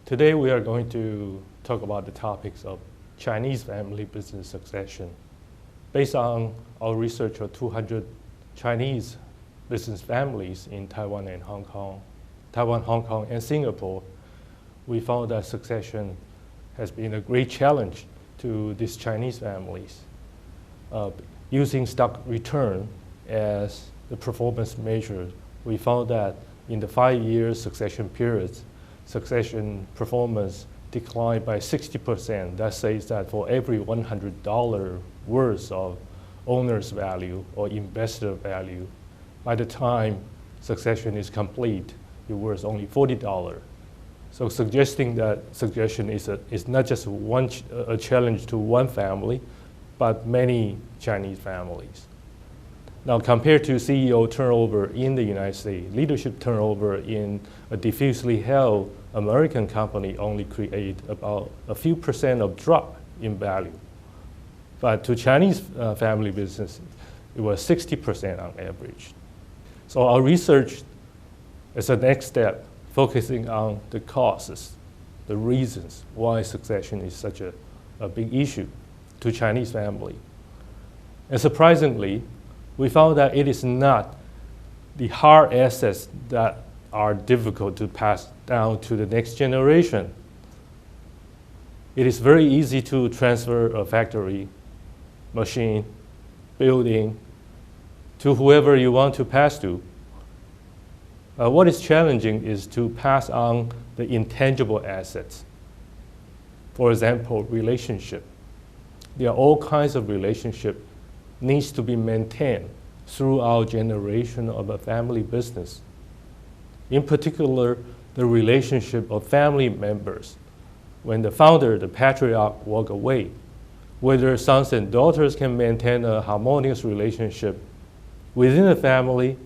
Today we are going to talk about the topics of Chinese family business succession. Based on our research of 200 Chinese business families in Taiwan, Hong Kong, and Singapore, we found that succession has been a great challenge to these Chinese families. Using stock return as the performance measure, we found that in the 5-year succession periods, succession performance declined by 60%. That says that for every $100 worth of owner's value or investor value, by the time succession is complete, you're worth only $40. So suggesting that succession is not just a challenge to one family, but many Chinese families. Now, compared to CEO turnover in the United States, leadership turnover in a diffusely held American company only create about a few percent of drop in value. But to Chinese family business, it was 60% on average. So our research as a next step, focusing on the causes, the reasons why succession is such a big issue to Chinese family. And surprisingly, we found that it is not the hard assets that are difficult to pass down to the next generation. It is very easy to transfer a factory, machine, building to whoever you want to pass to. What is challenging is to pass on the intangible assets. For example, relationship. There are all kinds of relationship needs to be maintained throughout generation of a family business. In particular, the relationship of family members. When the founder, the patriarch, walk away, whether sons and daughters can maintain a harmonious relationship within the family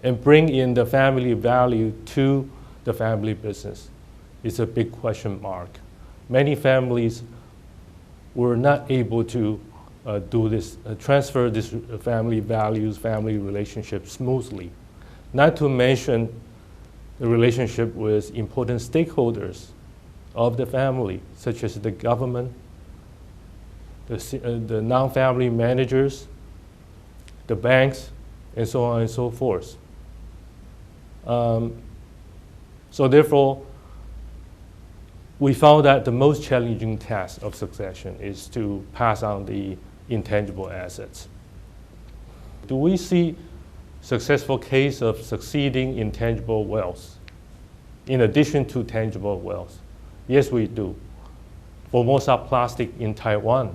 and bring in the family value to the family business is a big question mark. Many families were not able to do this, transfer this family values, family relationships smoothly. Not to mention the relationship with important stakeholders of the family, such as the government, the non-family managers, the banks, and so on and so forth. So therefore, we found that the most challenging task of succession is to pass on the intangible assets. Do we see successful case of succeeding intangible wealth in addition to tangible wealth? Yes, we do. Formosa Plastic in Taiwan.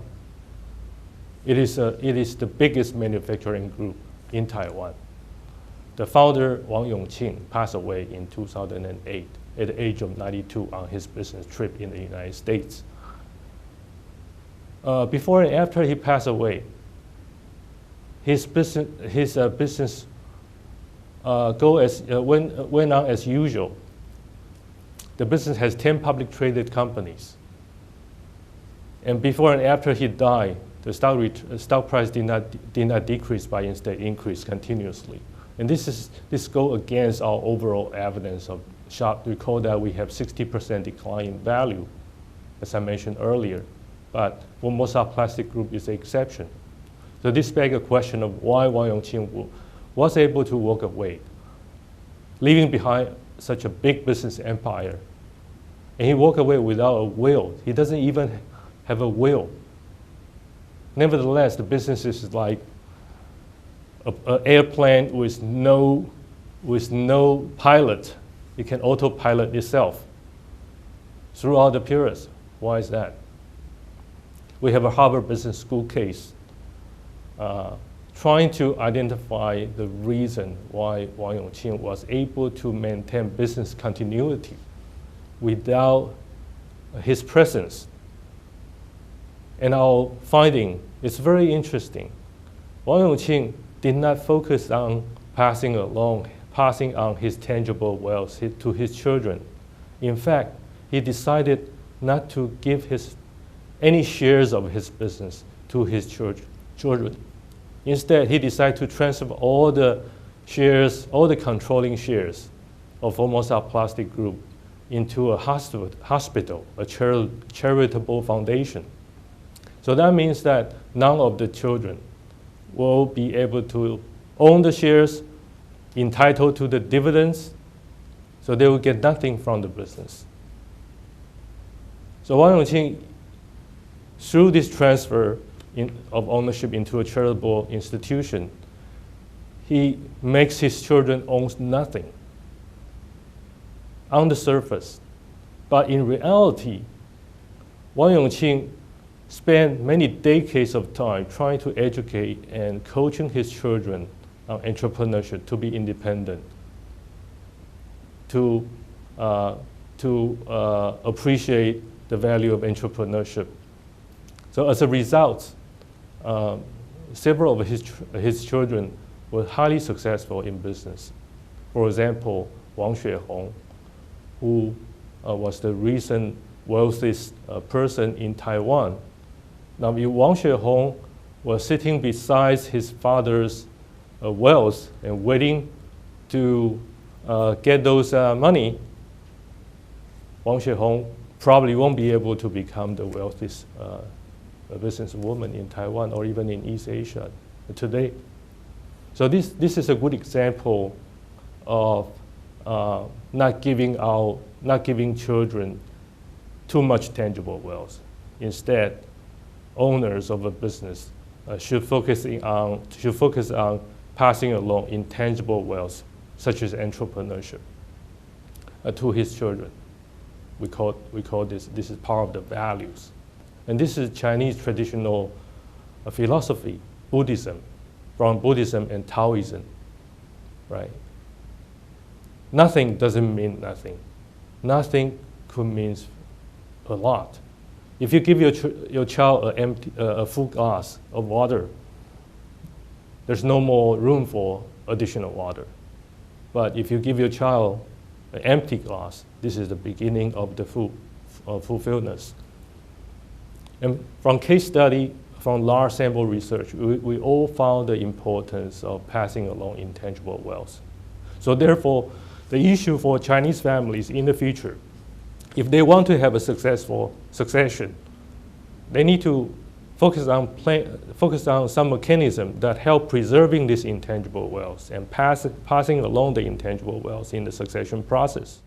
It is the biggest manufacturing group in Taiwan. The founder, Yung-ching, passed away in 2008 at the age of 92 on his business trip in the United States. Before and after he passed away, his business went on as usual. The business has 10 public traded companies. And before and after he died, the stock price did not decrease, but instead increased continuously. And this goes against our overall evidence of sharp. Recall that we have 60% decline in value, as I mentioned earlier. But Formosa Plastic Group is the exception. So this begs a question of why Yung-ching was able to walk away, leaving behind such a big business empire. And he walked away without a will. He doesn't even have a will. Nevertheless, the business is like an airplane with no pilot. It can autopilot itself throughout the periods. Why is that? We have a Harvard Business School case trying to identify the reason why Yung-ching was able to maintain business continuity without his presence. And our finding is very interesting. Yung-ching did not focus on passing on his tangible wealth to his children. In fact, he decided not to give any shares of his business to his children. Instead, he decided to transfer all the shares, all the controlling shares of Formosa Plastic Group into a hospital, a charitable foundation. So that means that none of the children will be able to own the shares, entitled to the dividends, so they will get nothing from the business. So Yung-ching, through this transfer of ownership into a charitable institution, he makes his children own nothing on the surface. But in reality, Yung-ching spent many decades of time trying to educate and coaching his children on entrepreneurship, to be independent, to appreciate the value of entrepreneurship. So as a result, several of his children were highly successful in business. For example, Wang Xuehong, who was the recent wealthiest person in Taiwan. Now, if Wang Xuehong was sitting beside his father's wealth and waiting to get those money, Wang Xuehong probably won't be able to become the wealthiest businesswoman in Taiwan or even in East Asia today. So this is a good example of not giving children too much tangible wealth. Instead, owners of a business should focus on passing along intangible wealth, such as entrepreneurship, to his children. We call this is part of the values. And this is Chinese traditional philosophy, Buddhism, from Buddhism and Taoism, right? Nothing doesn't mean nothing. Nothing could mean a lot. If you give your child a full glass of water, there's no more room for additional water. But if you give your child an empty glass, this is the beginning of the fulfillment. And from case study, from large sample research, we all found the importance of passing along intangible wealth. So therefore, the issue for Chinese families in the future, if they want to have a successful succession, they need to focus on some mechanism that help preserving this intangible wealth and passing along the intangible wealth in the succession process.